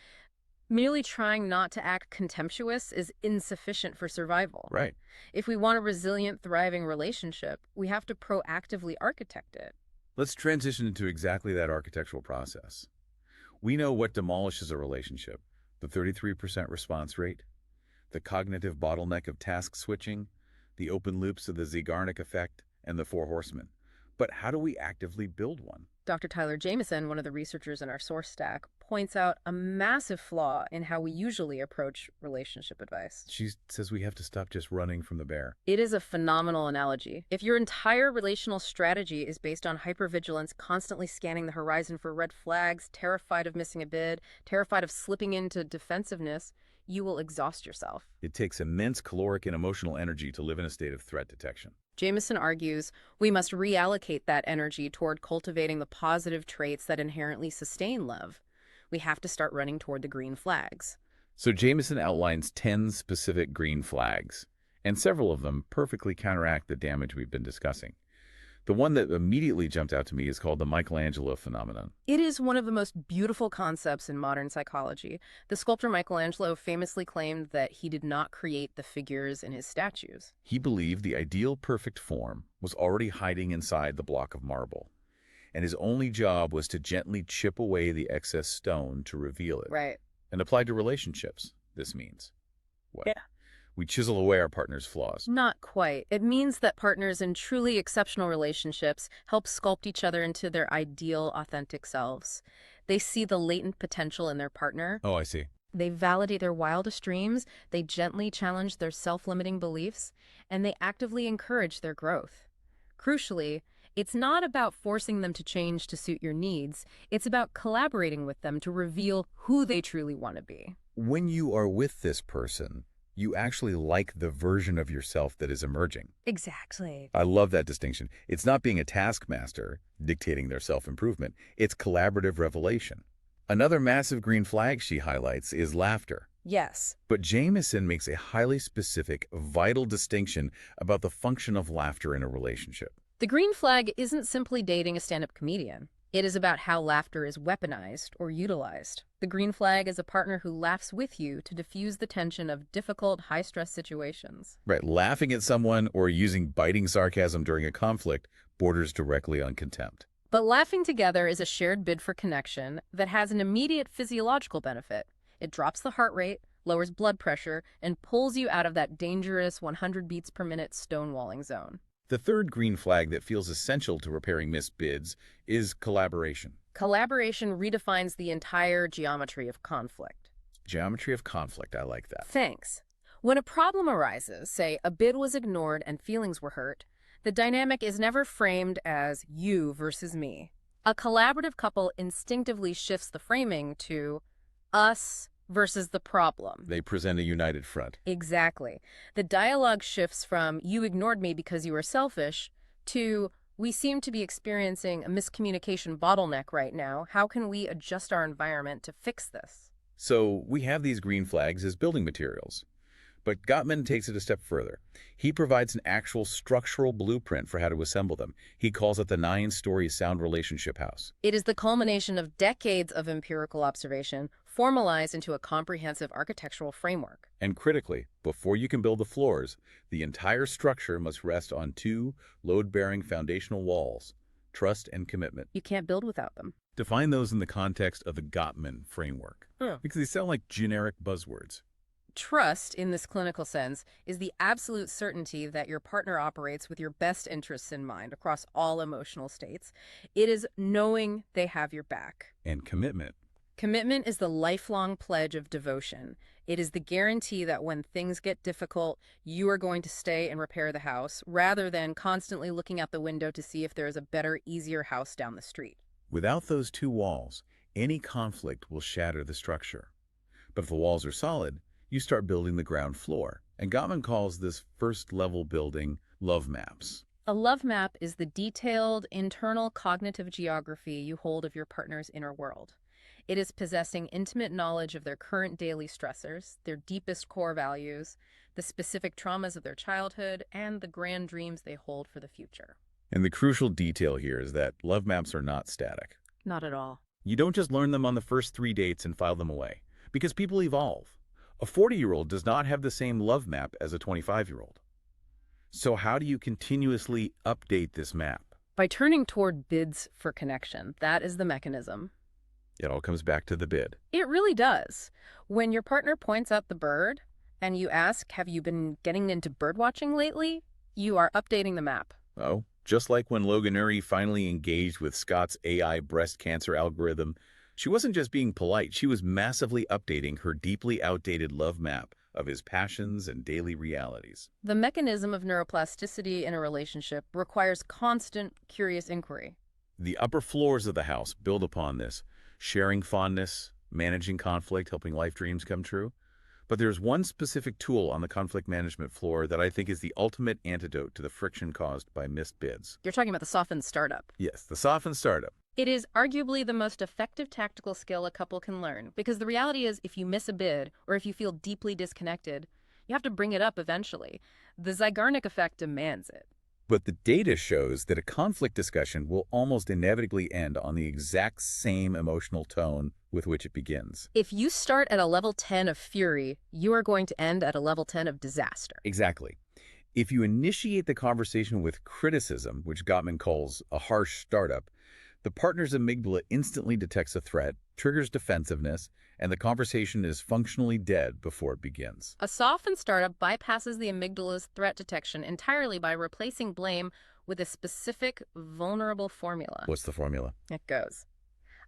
Merely trying not to act contemptuous is insufficient for survival. Right. If we want a resilient, thriving relationship, we have to proactively architect it. Let's transition into exactly that architectural process. We know what demolishes a relationship: the 33% response rate, the cognitive bottleneck of task switching, the open loops of the Zeigarnik effect, and the four horsemen. But how do we actively build one? Dr. Tyler Jamieson, one of the researchers in our source stack, points out a massive flaw in how we usually approach relationship advice. She says we have to stop just running from the bear. It is a phenomenal analogy. If your entire relational strategy is based on hypervigilance, constantly scanning the horizon for red flags, terrified of missing a bid, terrified of slipping into defensiveness, you will exhaust yourself. It takes immense caloric and emotional energy to live in a state of threat detection. Jamieson argues we must reallocate that energy toward cultivating the positive traits that inherently sustain love. We have to start running toward the green flags. So Jamieson outlines 10 specific green flags, and several of them perfectly counteract the damage we've been discussing. The one that immediately jumped out to me is called the Michelangelo phenomenon. It is one of the most beautiful concepts in modern psychology. The sculptor Michelangelo famously claimed that he did not create the figures in his statues. He believed the ideal perfect form was already hiding inside the block of marble, and his only job was to gently chip away the excess stone to reveal it. Right. And applied to relationships, this means what? Yeah. We chisel away our partner's flaws. Not quite. It means that partners in truly exceptional relationships help sculpt each other into their ideal, authentic selves. They see the latent potential in their partner. Oh, I see. They validate their wildest dreams, they gently challenge their self-limiting beliefs, and they actively encourage their growth. Crucially, it's not about forcing them to change to suit your needs. It's about collaborating with them to reveal who they truly want to be. When you are with this person, You actually like the version of yourself that is emerging. Exactly. I love that distinction. It's not being a taskmaster dictating their self-improvement. It's collaborative revelation. Another massive green flag she highlights is laughter. Yes. But Jameson makes a highly specific, vital distinction about the function of laughter in a relationship. The green flag isn't simply dating a stand-up comedian. It is about how laughter is weaponized or utilized. The green flag is a partner who laughs with you to diffuse the tension of difficult, high-stress situations. Right, laughing at someone or using biting sarcasm during a conflict borders directly on contempt. But laughing together is a shared bid for connection that has an immediate physiological benefit. It drops the heart rate, lowers blood pressure, and pulls you out of that dangerous 100 beats per minute stonewalling zone. The third green flag that feels essential to repairing missed bids is collaboration. Collaboration redefines the entire geometry of conflict. Geometry of conflict, I like that. Thanks. When a problem arises, say a bid was ignored and feelings were hurt, the dynamic is never framed as you versus me. A collaborative couple instinctively shifts the framing to us versus the problem. They present a united front. Exactly. The dialogue shifts from you ignored me because you were selfish to we seem to be experiencing a miscommunication bottleneck right now. How can we adjust our environment to fix this? So we have these green flags as building materials. But Gottman takes it a step further. He provides an actual structural blueprint for how to assemble them. He calls it the 9-story sound relationship house. It is the culmination of decades of empirical observation formalized into a comprehensive architectural framework. And critically, before you can build the floors, the entire structure must rest on 2 load-bearing foundational walls, trust and commitment. You can't build without them. Define those in the context of the Gottman framework, because they sound like generic buzzwords. Trust, in this clinical sense, is the absolute certainty that your partner operates with your best interests in mind across all emotional states. It is knowing they have your back. And commitment. Commitment is the lifelong pledge of devotion. It is the guarantee that when things get difficult, you are going to stay and repair the house, rather than constantly looking out the window to see if there is a better, easier house down the street. Without those 2 walls, any conflict will shatter the structure. But if the walls are solid, you start building the ground floor. And Gottman calls this first-level building love maps. A love map is the detailed, internal cognitive geography you hold of your partner's inner world. It is possessing intimate knowledge of their current daily stressors, their deepest core values, the specific traumas of their childhood, and the grand dreams they hold for the future. And the crucial detail here is that love maps are not static. Not at all. You don't just learn them on the first 3 dates and file them away, because people evolve. A 40-year-old does not have the same love map as a 25-year-old. So how do you continuously update this map? By turning toward bids for connection. That is the mechanism. It all comes back to the bid. It really does. When your partner points out the bird and you ask, have you been getting into bird watching lately? You are updating the map. Oh, just like when Logan Uri finally engaged with Scott's AI breast cancer algorithm, she wasn't just being polite, she was massively updating her deeply outdated love map of his passions and daily realities. The mechanism of neuroplasticity in a relationship requires constant, curious inquiry. The upper floors of the house build upon this, sharing fondness, managing conflict, helping life dreams come true. But there's one specific tool on the conflict management floor that I think is the ultimate antidote to the friction caused by missed bids. You're talking about the softened startup. Yes, the softened startup. It is arguably the most effective tactical skill a couple can learn, because the reality is if you miss a bid or if you feel deeply disconnected, you have to bring it up eventually. The Zeigarnik effect demands it. But the data shows that a conflict discussion will almost inevitably end on the exact same emotional tone with which it begins. If you start at a level 10 of fury, you are going to end at a level 10 of disaster. Exactly. If you initiate the conversation with criticism, which Gottman calls a harsh startup, the partner's amygdala instantly detects a threat, triggers defensiveness, and the conversation is functionally dead before it begins. A softened startup bypasses the amygdala's threat detection entirely by replacing blame with a specific, vulnerable formula. What's the formula? It goes,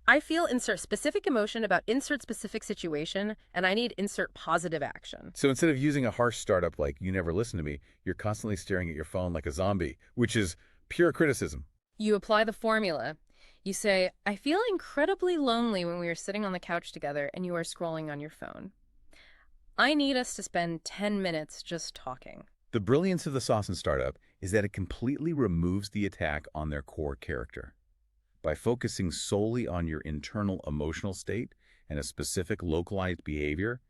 I feel insert specific emotion about insert specific situation, and I need insert positive action. So instead of using a harsh startup like, you never listen to me, you're constantly staring at your phone like a zombie, which is pure criticism. You apply the formula. You say, I feel incredibly lonely when we are sitting on the couch together and you are scrolling on your phone. I need us to spend 10 minutes just talking. The brilliance of the Saucon startup is that it completely removes the attack on their core character. By focusing solely on your internal emotional state and a specific localized behavior,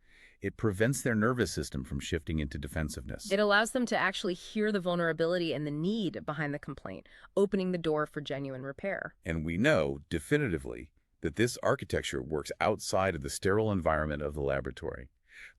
it prevents their nervous system from shifting into defensiveness. It allows them to actually hear the vulnerability and the need behind the complaint, opening the door for genuine repair. And we know, definitively, that this architecture works outside of the sterile environment of the laboratory.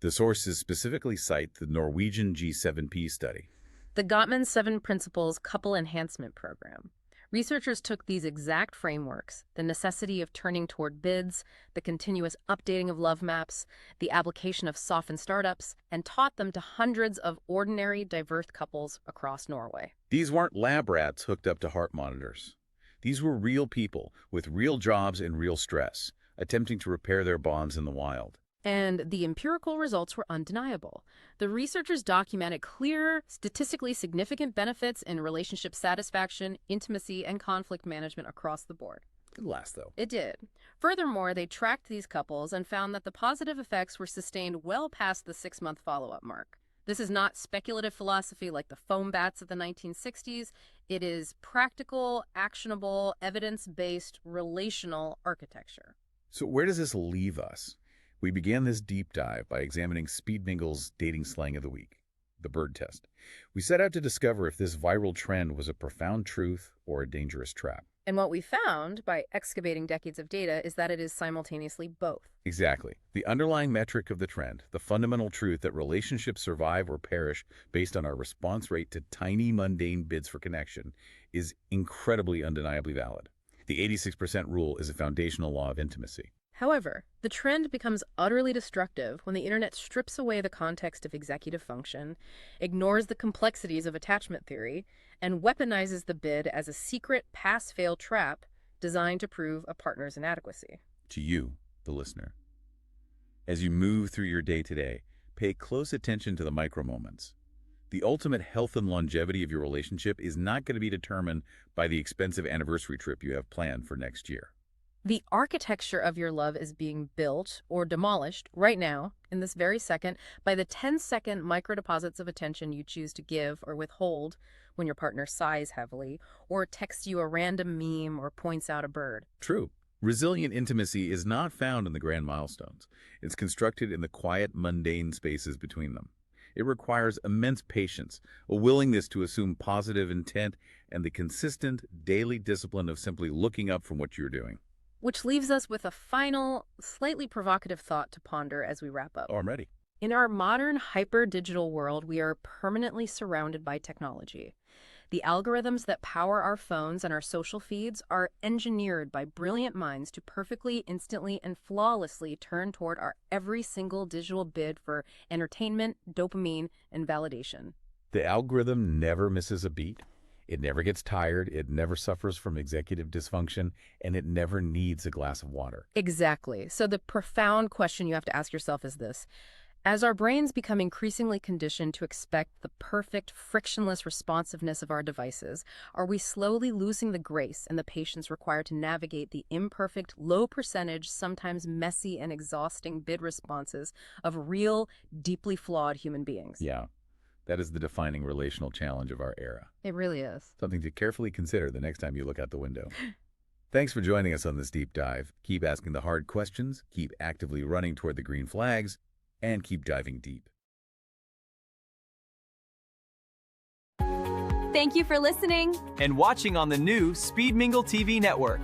The sources specifically cite the Norwegian G7P study. The Gottman 7 Principles Couple Enhancement Program. Researchers took these exact frameworks, the necessity of turning toward bids, the continuous updating of love maps, the application of softened startups, and taught them to hundreds of ordinary, diverse couples across Norway. These weren't lab rats hooked up to heart monitors. These were real people with real jobs and real stress, attempting to repair their bonds in the wild. And the empirical results were undeniable. The researchers documented clear, statistically significant benefits in relationship satisfaction, intimacy, and conflict management across the board. It lasts, though. It did. Furthermore, they tracked these couples and found that the positive effects were sustained well past the 6-month follow-up mark. This is not speculative philosophy like the foam bats of the 1960s. It is practical, actionable, evidence-based, relational architecture. So where does this leave us? We began this deep dive by examining Speed Mingle's dating slang of the week, the bird test. We set out to discover if this viral trend was a profound truth or a dangerous trap. And what we found by excavating decades of data is that it is simultaneously both. Exactly. The underlying metric of the trend, the fundamental truth that relationships survive or perish based on our response rate to tiny, mundane bids for connection, is incredibly undeniably valid. The 86% rule is a foundational law of intimacy. However, the trend becomes utterly destructive when the internet strips away the context of executive function, ignores the complexities of attachment theory, and weaponizes the bid as a secret pass-fail trap designed to prove a partner's inadequacy. To you, the listener. As you move through your day today, pay close attention to the micro moments. The ultimate health and longevity of your relationship is not going to be determined by the expensive anniversary trip you have planned for next year. The architecture of your love is being built or demolished right now, in this very second, by the 10-second microdeposits of attention you choose to give or withhold when your partner sighs heavily, or texts you a random meme or points out a bird. True. Resilient intimacy is not found in the grand milestones. It's constructed in the quiet, mundane spaces between them. It requires immense patience, a willingness to assume positive intent, and the consistent, daily discipline of simply looking up from what you're doing. Which leaves us with a final, slightly provocative thought to ponder as we wrap up. Oh, I'm ready. In our modern hyper-digital world, we are permanently surrounded by technology. The algorithms that power our phones and our social feeds are engineered by brilliant minds to perfectly, instantly, and flawlessly turn toward our every single digital bid for entertainment, dopamine, and validation. The algorithm never misses a beat. It never gets tired, it never suffers from executive dysfunction, and it never needs a glass of water. Exactly. So the profound question you have to ask yourself is this. As our brains become increasingly conditioned to expect the perfect, frictionless responsiveness of our devices, are we slowly losing the grace and the patience required to navigate the imperfect, low percentage, sometimes messy and exhausting bid responses of real, deeply flawed human beings? Yeah. That is the defining relational challenge of our era. It really is. Something to carefully consider the next time you look out the window. Thanks for joining us on this deep dive. Keep asking the hard questions, keep actively running toward the green flags, and keep diving deep. Thank you for listening And watching on the new Speed Mingle TV network.